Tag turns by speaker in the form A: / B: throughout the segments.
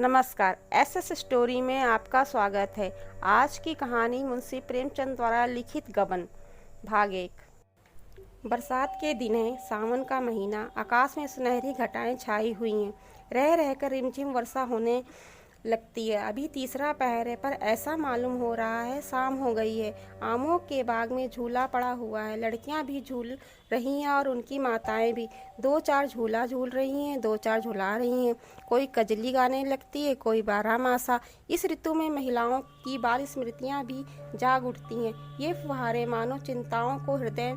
A: नमस्कार, SS story में आपका स्वागत है। आज की कहानी मुंशी प्रेमचंद द्वारा लिखित गबन भाग 1। बरसात के दिन है, सावन का महीना। आकाश में सुनहरी घटाएं छाई हुई हैं। रह रहकर रिमझिम वर्षा होने लगती है। अभी तीसरा पहर है, पर ऐसा मालूम हो रहा है शाम हो गई है। आमों के बाग में झूला पड़ा हुआ है। लड़कियां भी झूल रही हैं और उनकी माताएं भी। दो चार झूला झूल रही हैं, दो चार झूला रही हैं। कोई कजली गाने लगती है, कोई बारहमासा। इस ऋतु में महिलाओं की बाल स्मृतियां भी जाग उठती हैं। ये फुहारे मानो चिंताओं को हृदय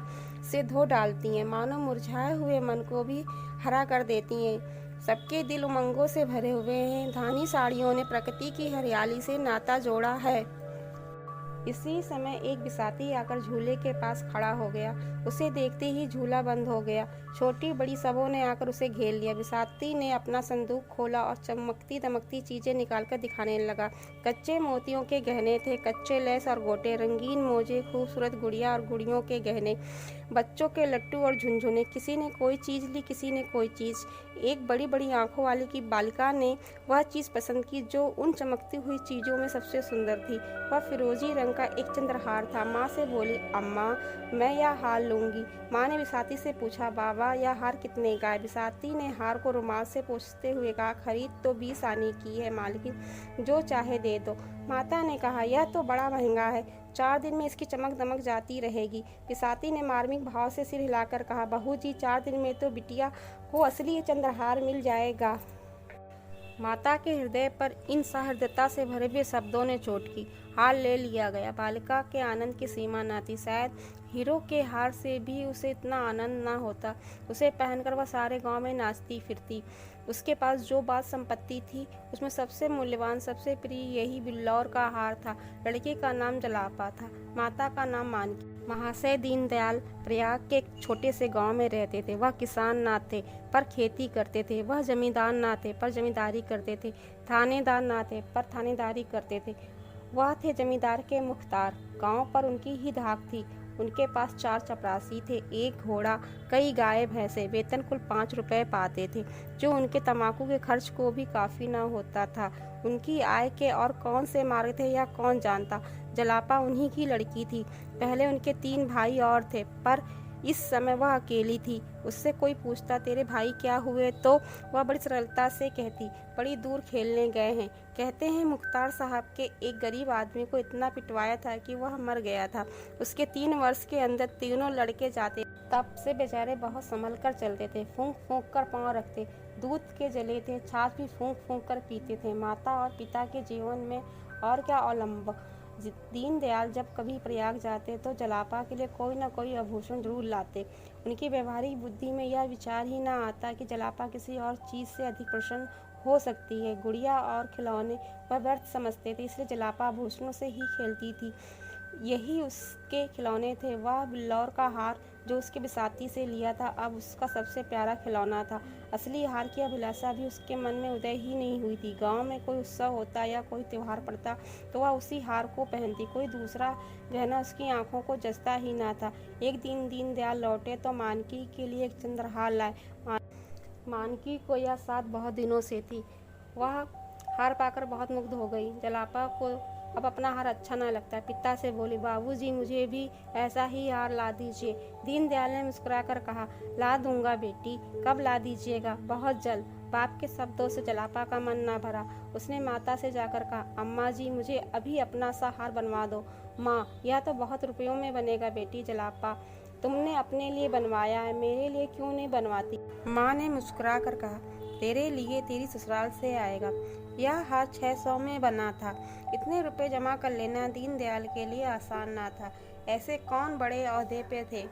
A: से धो डालती हैं, मानो मुरझाए हुए मन को भी हरा कर देती हैं। सबके दिल उमंगों से भरे हुए हैं। धानी साड़ियों ने प्रकृति की हरियाली से नाता जोड़ा है। इसी समय एक बिसाती आकर झूले के पास खड़ा हो गया। उसे देखते ही झूला बंद हो गया। छोटी बड़ी सबों ने आकर उसे घेर लिया। बिसाती ने अपना संदूक खोला और चमकती दमकती चीजें निकालकर दिखाने लगा। कच्चे मोतियों के गहने थे, कच्चे लेस और गोटे, रंगीन मोजे, खूबसूरत गुड़िया और गुड़ियों के गहने, बच्चों के लट्टू और झुनझुने। किसी ने कोई चीज ली, किसी ने कोई चीज। एक बड़ी बड़ी आंखों वाली की बालिका ने वह चीज पसंद की जो उन चमकती हुई चीजों में सबसे सुंदर थी। वह फिरोजी रंग का एक चंद्रहार था। माँ से बोली, अम्मा मैं यह हार लूंगी। माँ ने बिसाती से पूछा, बाबा यह हार कितने का है? बिसाती ने हार को रुमाल से पोंछते हुए कहा, खरीद तो 20 आने की है मालकिन, जो चाहे दे दो। माता ने कहा, यह तो बड़ा महंगा है, 4 दिन में इसकी चमक दमक जाती रहेगी। बिसाती ने मार्मिक भाव से सिर हिलाकर कहा, बहू जी 4 दिन में तो बिटिया को असली चंद्रहार मिल जाएगा। माता के हृदय पर इन सहृदयता से भरे हुए शब्दों ने चोट की। हार ले लिया गया। बालिका के आनंद की सीमा न थी। शायद हीरो के हार से भी उसे इतना आनंद न होता। उसे पहनकर वह सारे गांव में नाचती फिरती। उसके पास जो बात संपत्ति थी उसमें सबसे मूल्यवान, सबसे प्रिय यही बिल्लौर का हार था। लड़के का नाम जलापा था, माता का नाम मानकी। महाशय दीनदयाल प्रयाग के एक छोटे से गांव में रहते थे। वह किसान ना थे पर खेती करते थे। वह जमींदार ना थे पर जमींदारी करते थे। थानेदार ना थे पर थानेदारी करते थे। वह थे जमींदार के मुख्तार। गांव पर उनकी ही धाक थी। उनके पास 4 चपरासी थे, 1 घोड़ा, कई गाय भैंसे। वेतन कुल 5 रुपए पाते थे, जो उनके तंबाकू के खर्च को भी काफी न होता था। उनकी आय के और कौन से मार्ग थे यह कौन जानता। जलापा उन्हीं की लड़की थी। पहले उनके 3 भाई और थे, पर इस समय वह अकेली थी। उससे कोई पूछता, तेरे भाई क्या हुए, तो वह बड़ी सरलता से कहती, बड़ी दूर खेलने गए हैं। कहते हैं मुख्तार साहब के एक गरीब आदमी को इतना पिटवाया था कि वह मर गया था। उसके 3 वर्ष के अंदर तीनों लड़के जाते। तब से बेचारे बहुत संभल कर चलते थे, फूंक फूंक कर पाँव रखते। दूध के जले थे, छाछ भी फूंक फूंक कर पीते थे। माता और पिता के जीवन में और क्या अवलंब। दीनदयाल जब कभी प्रयाग जाते तो जलापा के लिए कोई न कोई आभूषण जरूर लाते। उनकी व्यवहारिक बुद्धि में यह विचार ही न आता कि जलापा किसी और चीज से अधिक प्रसन्न हो सकती है। गुड़िया और खिलौने वह व्यर्थ समझते थे, इसलिए जलापा आभूषणों से ही खेलती थी। यही उसके खिलौने थे। वह बिल्लौर का हार जो उसके बिसाती से लिया था अब उसका सबसे प्यारा खिलौना था। असली हार की अभिलाषा भी उसके मन में उदय ही नहीं हुई थी। गांव में कोई उत्सव होता या कोई त्योहार पड़ता तो वह उसी हार को पहनती। कोई दूसरा गहना उसकी आंखों को जचता ही ना था। एक दिन दीनदयाल लौटे तो मानकी के लिए एक चंद्रहार लाए। मानकी को यह साथ बहुत दिनों से थी। वह हार पाकर बहुत मुग्ध हो गई। जलापा को अब अपना हार अच्छा ना लगता। पिता से बोली, बाबूजी मुझे भी ऐसा ही हार ला दीजिए। दीनदयाल ने मुस्कुराकर कहा, ला दूंगा बेटी, कब ला दीजिएगा? बहुत जल्द। बाप के शब्दों से जलापा का मन ना भरा। उसने माता से जाकर कहा, अम्मा जी मुझे अभी अपना सा हार बनवा दो। माँ, यह तो बहुत रुपयों में बनेगा बेटी। जलापा, तुमने अपने लिए बनवाया है, मेरे लिए क्यों नहीं बनवाती? माँ ने मुस्कुरा कर कहा, तेरे लिए तेरी ससुराल से आएगा। यह हार 600 में बना था। इतने रुपए जमा कर लेना दीनदयाल के लिए आसान ना था। ऐसे कौन बड़े ओहदे पे थे।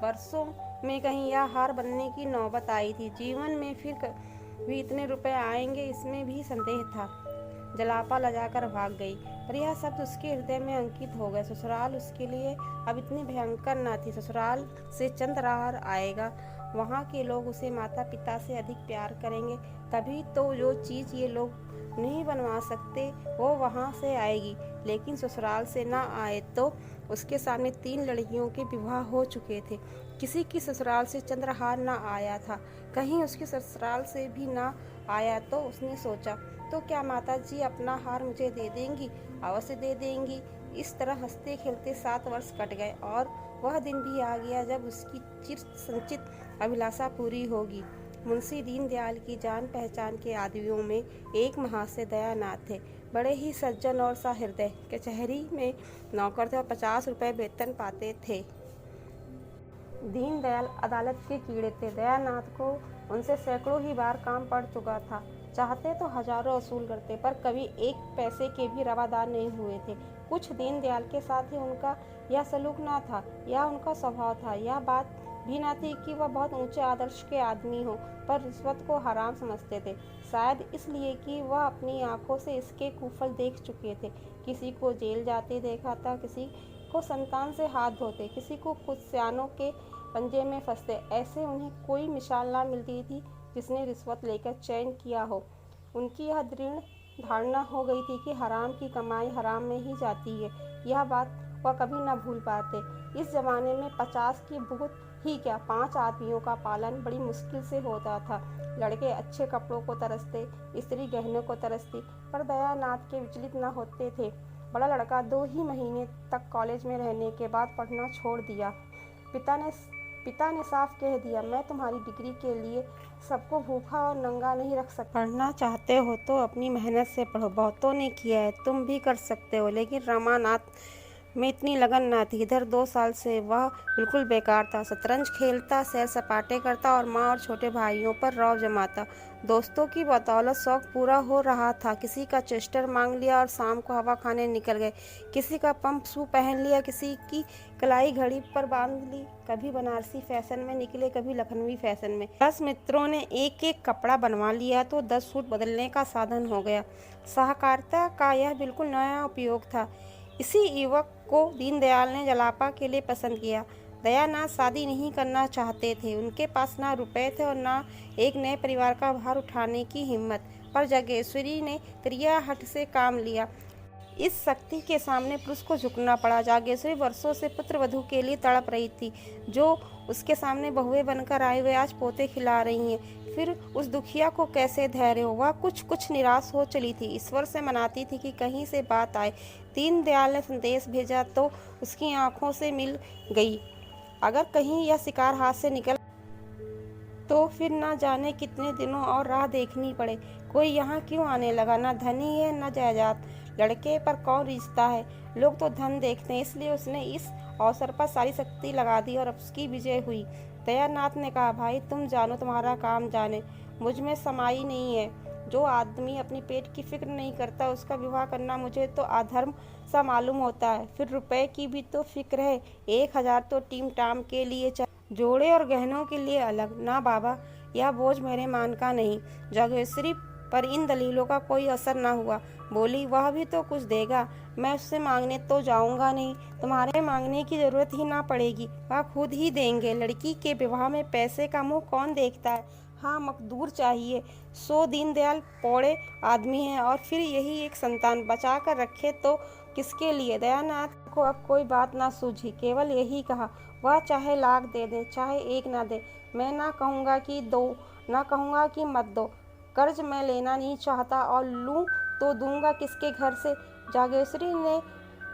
A: वर्षों में कहीं यह हार बनने की नौबत आई थी। जीवन में फिर भी इतने रुपए आएंगे इसमें भी संदेह था। जलापा लजाकर भाग गई, पर यह शब्द उसके हृदय में अंकित हो गए। ससुराल उसके लिए अब इतनी भयंकर न थी। ससुराल से चंद्रहार आएगा, वहाँ के लोग उसे माता पिता से अधिक प्यार करेंगे। तभी तो जो चीज़ ये लोग नहीं बनवा सकते वो वहाँ से आएगी। लेकिन ससुराल से ना आए तो उसके सामने 3 लड़कियों के विवाह हो चुके थे। किसी की ससुराल से चंद्रहार ना आया था। कहीं उसके ससुराल से भी ना आया तो उसने सोचा, तो क्या माताजी अपना हार मुझे दे देंगी? अवश्य दे देंगी। इस तरह हंसते खेलते 7 वर्ष कट गए और वह दिन भी आ गया जब उसकी चिर संचित अभिलाषा पूरी होगी। मुंशी दीनदयाल की जान पहचान के आदमियों में एक महाशय दयानाथ थे। बड़े ही सज्जन और सहृदय, कचहरी में नौकर थे और 50 रुपये वेतन पाते थे। दीनदयाल अदालत के कीड़े थे। दयानाथ को उनसे सैकड़ों ही बार काम पड़ चुका था। चाहते तो हजारों वसूल करते, पर कभी एक पैसे के भी रवादार नहीं हुए थे। कुछ दीनदयाल के साथ ही उनका यह सलूक ना था, या उनका स्वभाव था। यह बात भी ना थी कि वह बहुत ऊंचे आदर्श के आदमी हो, पर रिश्वत को हराम समझते थे। शायद इसलिए कि वह अपनी आंखों से इसके कुफल देख चुके थे। किसी को जेल जाते देखा था, किसी को संतान से हाथ धोते, किसी को कुछ सियानों के पंजे में फंसते। ऐसे उन्हें कोई मिसाल ना मिलती थी जिसने रिश्वत लेकर चैन किया हो। उनकी यह दृढ़ धारणा हो गई थी कि हराम की कमाई हराम में ही जाती है। यह बात वह कभी न भूल पाते। इस जमाने में 50 की भुगत ही क्या, 5 आदमियों का पालन बड़ी मुश्किल से होता था। लड़के अच्छे कपड़ों को तरसते, स्त्री गहनों को तरसती, पर दयानाथ के विचलित न होते थे। बड़ा लड़का 2 ही महीने तक कॉलेज में रहने के बाद पढ़ना छोड़ दिया। पिता ने साफ कह दिया, मैं तुम्हारी डिग्री के लिए सबको भूखा और नंगा नहीं रख सकता। पढ़ना चाहते हो तो अपनी मेहनत से पढ़ो। बहुतों ने किया है, तुम भी कर सकते हो। लेकिन रमानाथ में इतनी लगन ना थी। इधर 2 साल से वह बिल्कुल बेकार था। शतरंज खेलता, सैर सपाटे करता और माँ और छोटे भाइयों पर रौब जमाता। दोस्तों की बदौलत शौक पूरा हो रहा था। किसी का चेस्टर मांग लिया और शाम को हवा खाने निकल गए। किसी का पंप शू पहन लिया, किसी की कलाई घड़ी पर बांध ली। कभी बनारसी फैशन में निकले, कभी लखनवी फैशन में। 10 मित्रों ने एक एक कपड़ा बनवा लिया तो 10 सूट बदलने का साधन हो गया। सहकारिता का यह बिल्कुल नया उपयोग था। इसी युवक को दीनदयाल ने जलापा के लिए पसंद किया। दयानाथ शादी नहीं करना चाहते थे। उनके पास ना रुपए थे और ना एक नए परिवार का भार उठाने की हिम्मत। पर जागेश्वरी ने त्रियाहट से काम लिया। इस शक्ति के सामने पुरुष को झुकना पड़ा। जागेश्वरी वर्षों से पुत्र वधू के लिए तड़प रही थी। जो उसके सामने बहुएं बनकर आए हुए आज पोते खिला रही हैं। फिर उस दुखिया को कैसे धैर्य हो। वह कुछ निराश हो चली थी। ईश्वर से मनाती थी कि कहीं से बात आए। दीनदयाल ने संदेश भेजा तो उसकी आंखों से मिल गई। अगर कहीं यह शिकार हाथ से निकल तो फिर न जाने कितने दिनों और राह देखनी पड़े। कोई यहाँ क्यों आने लगा? न धनी है न जायदाद, लड़के पर कौन रिश्ता है। लोग तो धन देखते हैं। इसलिए उसने इस अवसर पर सारी शक्ति लगा दी और उसकी विजय हुई। दयानाथ ने कहा, भाई तुम जानो, तुम्हारा काम जाने। मुझ में समाई नहीं है। जो आदमी अपनी पेट की फिक्र नहीं करता, उसका विवाह करना मुझे तो अधर्म सा मालूम होता है। फिर रुपए की भी तो फिक्र है। 1000 तो टीम टाम के लिए, जोड़े और गहनों के लिए अलग। ना बाबा, यह बोझ मेरे मान का नहीं। जागेश्वरी पर इन दलीलों का कोई असर न हुआ। बोली, वह भी तो कुछ देगा। मैं उससे मांगने तो जाऊंगा नहीं। तुम्हारे मांगने की जरूरत ही ना पड़ेगी, वह खुद ही देंगे। लड़की के विवाह में पैसे का मुंह कौन देखता है? हाँ, मकदूर चाहिए। 100 दीनदयाल पौड़े आदमी हैं और फिर यही एक संतान बचा कर रखे तो किसके लिए? दयानाथ को अब कोई बात ना सूझी। केवल यही कहा, वह चाहे लाख दे दे, चाहे एक ना दे। मैं ना कहूँगा कि दो, ना कहूँगा कि मत दो। कर्ज मैं लेना नहीं चाहता और लूँ तो दूंगा किसके घर से? जागेश्वरी ने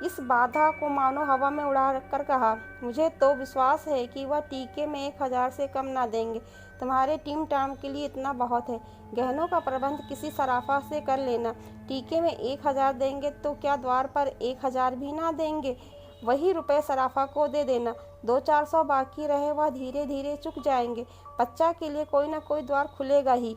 A: इस बाधा को मानो हवा में उड़ा कर कहा, मुझे तो विश्वास है कि वह टीके में 1000 से कम ना देंगे। तुम्हारे टीम टाम के लिए इतना बहुत है। गहनों का प्रबंध किसी सराफा से कर लेना। टीके में 1000 देंगे तो क्या द्वार पर 1000 भी ना देंगे? वही रुपए सराफा को दे देना। 200-400 बाकी रहे, वह धीरे धीरे चुक जाएंगे। बच्चा के लिए कोई ना कोई द्वार खुलेगा ही।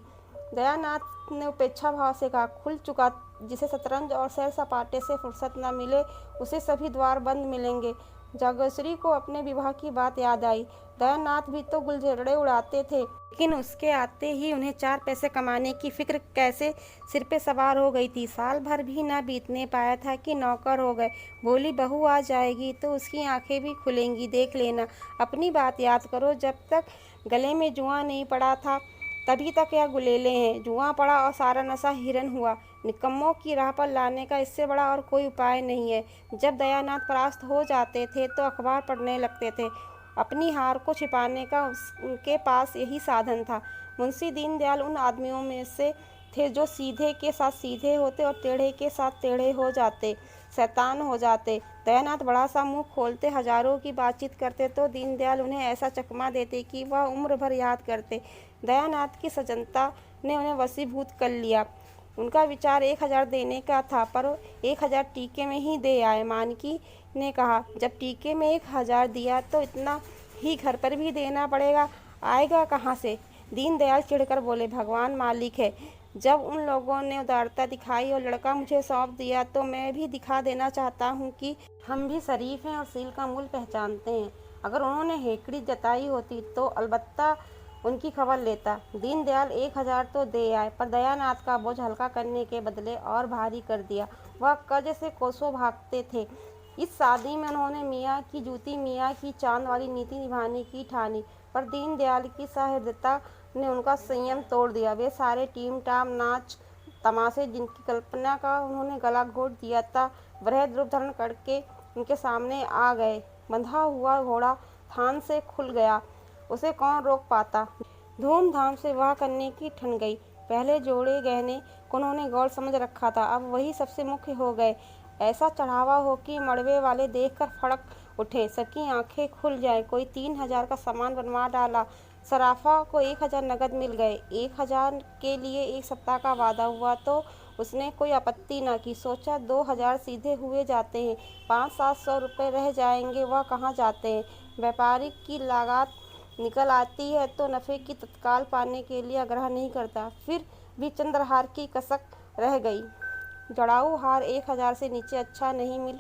A: दयानाथ ने उपेक्षा भाव से कहा, खुल चुका। जिसे शतरंज और सैर सपाटे से फुर्सत न मिले, उसे सभी द्वार बंद मिलेंगे। जागेश्वरी को अपने विवाह की बात याद आई। दयानाथ भी तो गुलझड़े उड़ाते थे, लेकिन उसके आते ही उन्हें 4 पैसे कमाने की फिक्र कैसे सिर पे सवार हो गई थी। साल भर भी न बीतने पाया था कि नौकर हो गए। बोली, बहू आ जाएगी तो उसकी आंखें भी खुलेंगी, देख लेना। अपनी बात याद करो, जब तक गले में जुआ नहीं पड़ा था तभी तक यह गुलेले हैं। जुआ पड़ा और सारा नशा हिरन हुआ। निकम्मों की राह पर लाने का इससे बड़ा और कोई उपाय नहीं है। जब दयानाथ परास्त हो जाते थे तो अखबार पढ़ने लगते थे। अपनी हार को छिपाने का उनके पास यही साधन था। मुंशी दीनदयाल उन आदमियों में से थे जो सीधे के साथ सीधे होते और टेढ़े के साथ टेढ़े हो जाते, शैतान हो जाते। दयानाथ बड़ा सा मुंह खोलते, हजारों की बातचीत करते तो दीनदयाल उन्हें ऐसा चकमा देते कि वह उम्र भर याद करते। दयानाथ की सज्जनता ने उन्हें वशीभूत कर लिया। उनका विचार 1000 देने का था, पर 1000 टीके में ही दे आए। मानकी ने कहा, जब टीके में 1000 दिया तो इतना ही घर पर भी देना पड़ेगा, आएगा कहाँ से? दीनदयाल चिढ़कर बोले, भगवान मालिक है। जब उन लोगों ने उदारता दिखाई और लड़का मुझे सौंप दिया तो मैं भी दिखा देना चाहता हूँ कि हम भी शरीफ हैं और सील का मूल पहचानते हैं। अगर उन्होंने हेकड़ी जताई होती तो अलबत्ता उनकी खबर लेता। दीनदयाल 1000 तो दे आए, पर दयानाथ का बोझ हल्का करने के बदले और भारी कर दिया। वह कर्ज से कोसों भागते थे। इस शादी में उन्होंने मियाँ की जूती मियाँ की चांद वाली नीति निभाने की ठानी, पर दीनदयाल की सहृदयता ने उनका संयम तोड़ दिया। वे सारे टीम टाम नाच तमाशे जिनकी कल्पना का उन्होंने गला घोट दिया था, वृहद रूप धारण करके उनके सामने आ गए। बंधा हुआ घोड़ा थान से खुल गया, उसे कौन रोक पाता। धूमधाम से वाह करने की ठन गई। पहले जोड़े गहने को उन्होंने गौर समझ रखा था, अब वही सबसे मुख्य हो गए। ऐसा चढ़ावा हो कि मड़वे वाले देखकर फड़क उठे, सबकी आंखें खुल जाएं। कोई 3000 का सामान बनवा डाला। सराफा को 1000 नगद मिल गए। 1000 के लिए 1 सप्ताह का वादा हुआ तो उसने कोई आपत्ति न की। सोचा 2000 सीधे हुए जाते हैं, 500-700 रुपये रह जाएंगे, वह कहाँ जाते हैं। व्यापारी की लागत निकल आती है तो नफ़े की तत्काल पाने के लिए आग्रह नहीं करता। फिर भी चंद्रहार की कसक रह गई। जड़ाऊ हार 1000 से नीचे अच्छा नहीं मिल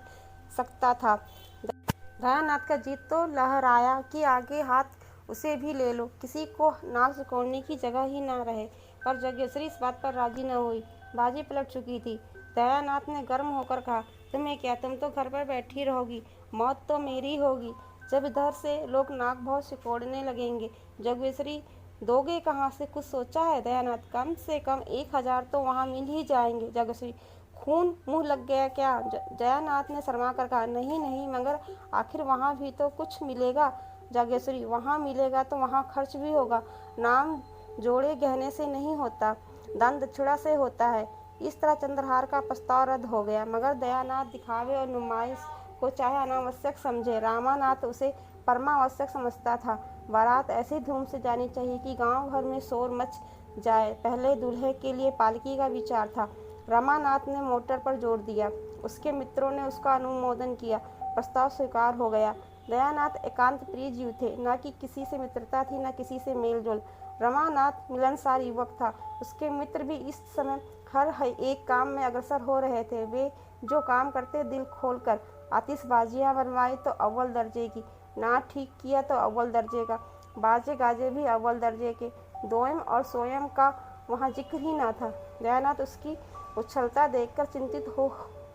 A: सकता था। दयानाथ का जीत तो लहराया कि आगे हाथ उसे भी ले लो, किसी को नाक सिकोड़ने की जगह ही ना रहे। पर जगेश्वरी इस बात पर राजी न हुई। बाजी पलट चुकी थी। दयानाथ ने गर्म होकर कहा, तुम्हें क्या, तुम तो घर पर बैठी रहोगी, मौत तो मेरी होगी जब इधर से लोग नाक बहुत सिकोड़ने लगेंगे। जगेश्वरी, दोगे कहाँ से? कुछ सोचा है? दयानाथ, कम से कम 1000 तो वहाँ मिल ही जाएंगे। जगेश्वरी, खून मुँह लग गया क्या? दयानाथ ने शर्मा कर कहा, नहीं नहीं, मगर आखिर वहाँ भी तो कुछ मिलेगा। जागेश्वरी, वहाँ मिलेगा तो वहाँ खर्च भी होगा। नाम जोड़े गहने से नहीं होता, दान दक्षिणा से होता है। इस तरह चंद्रहार का प्रस्ताव रद्द हो गया, मगर दयानाथ दिखावे और नुमाइश को चाहे अनावश्यक समझे, रामानाथ उसे परमावश्यक समझता था। बारात ऐसी धूम से जानी चाहिए कि गांव भर में शोर मच जाए। पहले दूल्हे के लिए पालकी का विचार था। रमानाथ ने मोटर पर जोर दिया। उसके मित्रों ने उसका अनुमोदन किया। प्रस्ताव स्वीकार हो गया। दयानाथ एकांत प्रिय जीव थे, न कि किसी से मित्रता थी, न किसी से मेलजोल। रमानाथ मिलनसार युवक था। उसके मित्र भी इस समय हर एक काम में अग्रसर हो रहे थे। वे जो काम करते दिल खोलकर। आतिशबाजियाँ बनवाई तो अव्वल दर्जे की, नाच ठीक किया तो अव्वल दर्जे का, बाजे गाजे भी अव्वल दर्जे के। दोयम और सोयम का वहाँ जिक्र ही न था। दयानाथ उसकी उछलता देखकर चिंतित हो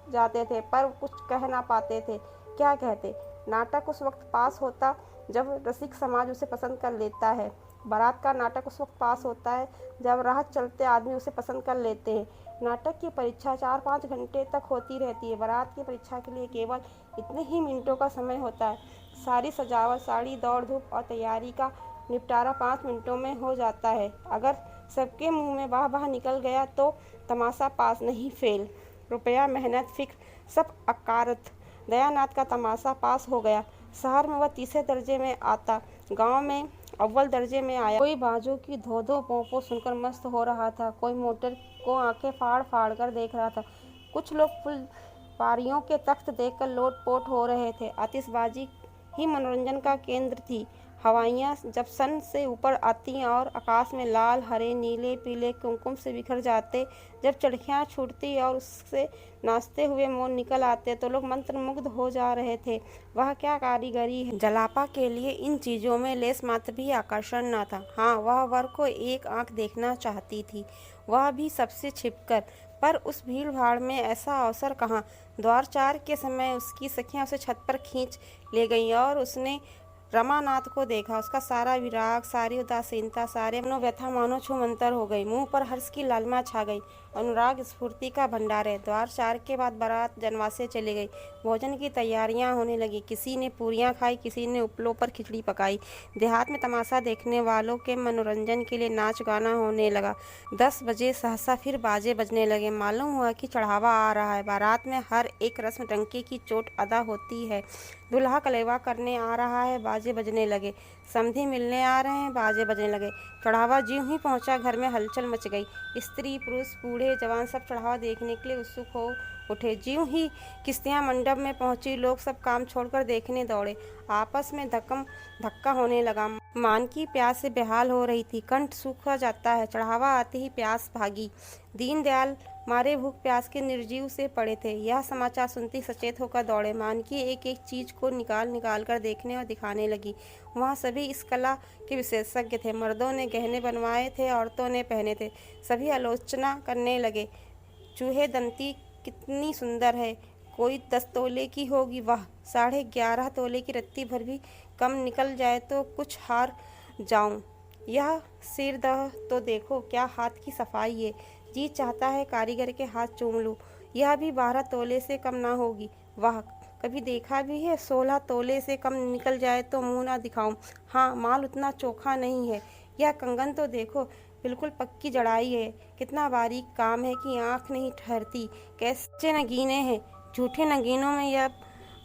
A: जाते थे, पर कुछ कह ना पाते थे। क्या कहते? नाटक उस वक्त पास होता जब रसिक समाज उसे पसंद कर लेता है। बारात का नाटक उस वक्त पास होता है जब राह चलते आदमी उसे पसंद कर लेते हैं। नाटक की परीक्षा 4-5 घंटे तक होती रहती है। बारात की परीक्षा के लिए केवल इतने ही मिनटों का समय होता है। सारी सजावट, साड़ी, दौड़ धूप और तैयारी का निपटारा 5 मिनटों में हो जाता है। अगर सबके मुंह में वाह वाह निकल गया तो तमाशा पास, नहीं फेल। रुपया, मेहनत, फिक्र सब अकारत। दयानाथ का तमाशा पास हो गया। शहर में वह तीसरे दर्जे में आता, गांव में अव्वल दर्जे में आया। कोई बाजों की धो-धो पों-पों सुनकर मस्त हो रहा था, कोई मोटर को आंखें फाड़ फाड़ कर देख रहा था। कुछ लोग फुलवारियों के तख्त देखकर लोट-पोट हो रहे थे। आतिशबाजी ही मनोरंजन का केंद्र थी। हवाइयाँ जब सन से ऊपर आती और आकाश में लाल, हरे, नीले, पीले कुमकुम से बिखर जाते, जब चड़खियाँ छूटती और उससे नाचते हुए मोर निकल आते, तो लोग मंत्रमुग्ध हो जा रहे थे। वह क्या कारीगरी है! जलापा के लिए इन चीज़ों में लेस मात्र भी आकर्षण न था। हाँ, वह वर को एक आंख देखना चाहती थी, वह भी सबसे छिपकर। पर उस भीड़ भाड़ में ऐसा अवसर कहाँ। द्वारचार के समय उसकी सखियाँ उसे छत पर खींच ले गईं और उसने रमानाथ को देखा। उसका सारा विराग, सारी उदासीनता, सारे मनोव्यथा मानो छूमंतर हो गई। मुंह पर हर्ष की लालिमा छा गई। अनुराग स्फूर्ति का भंडार है। द्वार 4 के बाद बारात जनवासे चली गई। भोजन की तैयारियां होने लगी। किसी ने पूरियां खाई, किसी ने उपलों पर खिचड़ी पकाई। देहात में तमाशा देखने वालों के मनोरंजन के लिए नाच गाना होने लगा। 10 बजे सहसा फिर बाजे बजने लगे। मालूम हुआ कि चढ़ावा आ रहा है। बारात में हर एक रस्म डंके की चोट अदा होती है। दूल्हा कलेवा करने आ रहा है, बाजे बजने लगे। समधी मिलने आ रहे हैं, बाजे बजने लगे। चढ़ावा ज्यों ही पहुंचा, घर में हलचल मच गई। स्त्री पुरुष बूढ़े जवान सब चढ़ावा देखने के लिए उत्सुक हो उठे। ज्यों ही किस्तियां मंडप में पहुंची, लोग सब काम छोड़कर देखने दौड़े। आपस में धक्का होने लगा। मानकी प्यास से बेहाल हो रही थी। कंठ सूखा जाता है। चढ़ावा आते ही प्यास भागी। दीनदयाल मारे भूख प्यास के निर्जीव से पड़े थे। यह समाचार सुनते सचेत होकर दौड़े। मानकी एक एक चीज को निकाल कर देखने और दिखाने लगी। वहाँ सभी इस कला के विशेषज्ञ थे। मर्दों ने गहने बनवाए थे, औरतों ने पहने थे। सभी आलोचना करने लगे। चूहे दंती कितनी सुंदर है, कोई 10 तोले की होगी, वाह 11.5 तोले की रत्ती भर भी कम निकल जाए तो कुछ हार जाऊं। यह सिरदह तो देखो, क्या हाथ की सफाई है। जी चाहता है कारीगर के हाथ चूम लूं। यह भी 12 तोले से कम ना होगी, वाह कभी देखा भी है। 16 तोले से कम निकल जाए तो मुंह ना दिखाऊं। हाँ, माल उतना चोखा नहीं है। यह कंगन तो देखो, बिल्कुल पक्की जड़ाई है। कितना बारीक काम है कि आंख नहीं ठहरती। कैसे नगीने हैं। झूठे नगीनों में यह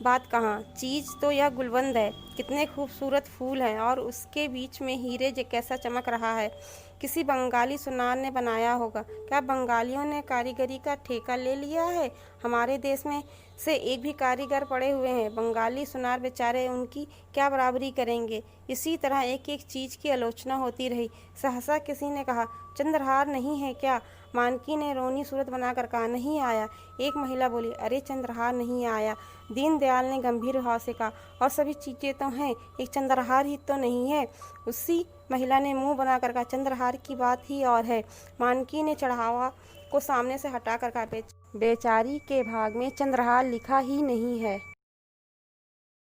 A: बात कहाँ। चीज तो यह गुलबंद है। कितने खूबसूरत फूल हैं और उसके बीच में हीरे कैसा चमक रहा है। किसी बंगाली सुनार ने बनाया होगा। क्या बंगालियों ने कारीगरी का ठेका ले लिया है। हमारे देश में से एक भी कारीगर पड़े हुए हैं। बंगाली सुनार बेचारे उनकी क्या बराबरी करेंगे। इसी तरह एक एक चीज की आलोचना होती रही। सहसा किसी ने कहा, चंद्रहार नहीं है क्या। मानकी ने रोनी सूरत बनाकर कहा, नहीं आया। एक महिला बोली, अरे चंद्रहार नहीं आया। दीनदयाल ने गंभीर भाव से कहा, और सभी चीजें तो हैं, एक चंद्रहार ही तो नहीं है। उसी महिला ने मुंह बनाकर कहा, चंद्रहार की बात ही और है। मानकी ने चढ़ावा को सामने से हटाकर कहा, बेचारी के भाग में चंद्रहार लिखा ही नहीं है।